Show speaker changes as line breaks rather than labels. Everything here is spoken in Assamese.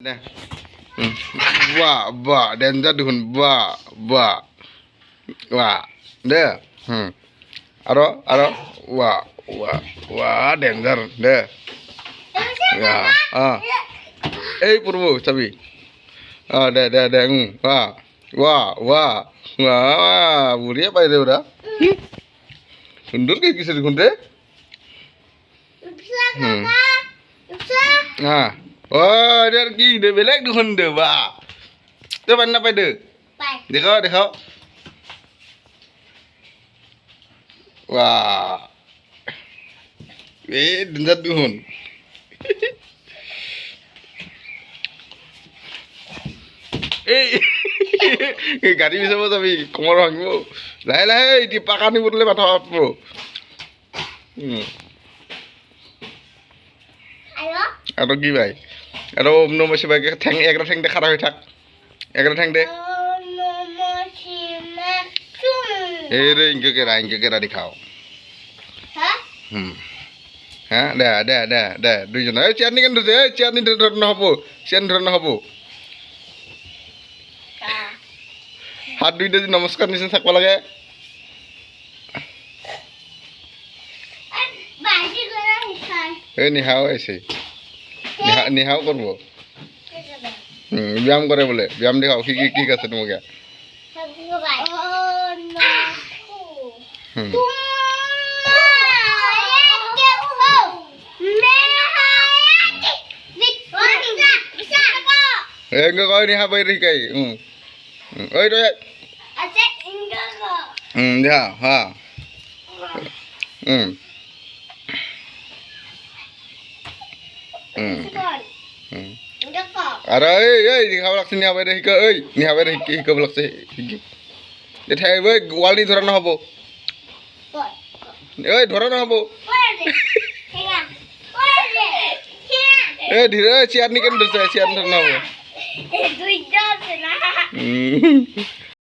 দে বাহ বাহ ডেঞ্জাৰ দেখোন বাহ বাহ বাহ দে আৰু বাহ বাহ বাহ ডেঞ্জাৰ দে এই পূৰ্ব চাবি দে দে দে বাহ বাহ বাহ বাহ বঢ়িয়া পাই দে ওরা সুন্দৰকে শিকিছে দেখোন দে এটার কি দে বেলেগ দেখোন দে বা তই পাই নাপাই দে দেখাও দেখাও বাহ এই ডেঞ্জাৰ দেখোন এই গাড়ী বিচাৰিব যাবি কমৰ ভাঙিব লাহে লাহে এতিয়া পাক আনি বদলে মাথা পাতব আৰু কি ভাই আৰু ওম নম শিৱায় ঠেং একটা ঠেং দে খাৰা হৈ থাক একটা ঠেং দে এই ৰে ইংকে কেৰা দেখাও হ্যাঁ দে দে দে দে দুইজন এই চেয়ারনি কেন ধরছে এই চেয়ারনি ধর নহব চেয়ারনি ধর নহব হাত দুইটা যে নমস্কাৰ নিচিনা থাকব লাগে এই নিহাও আহিছে নিহাও করব ব্যায়াম করে বলে ব্যায়াম দেখাও কি কি ঠিক আছে তোমাকে enggak kau ini apa ini kai oi doi ya ha Ada di kau laksini apa deh ke ni apa deh ke laksini deh thay với wall đi thora nó habo thora nó habo ধীরে চেয়ার নিকেন চেয়ার ধর না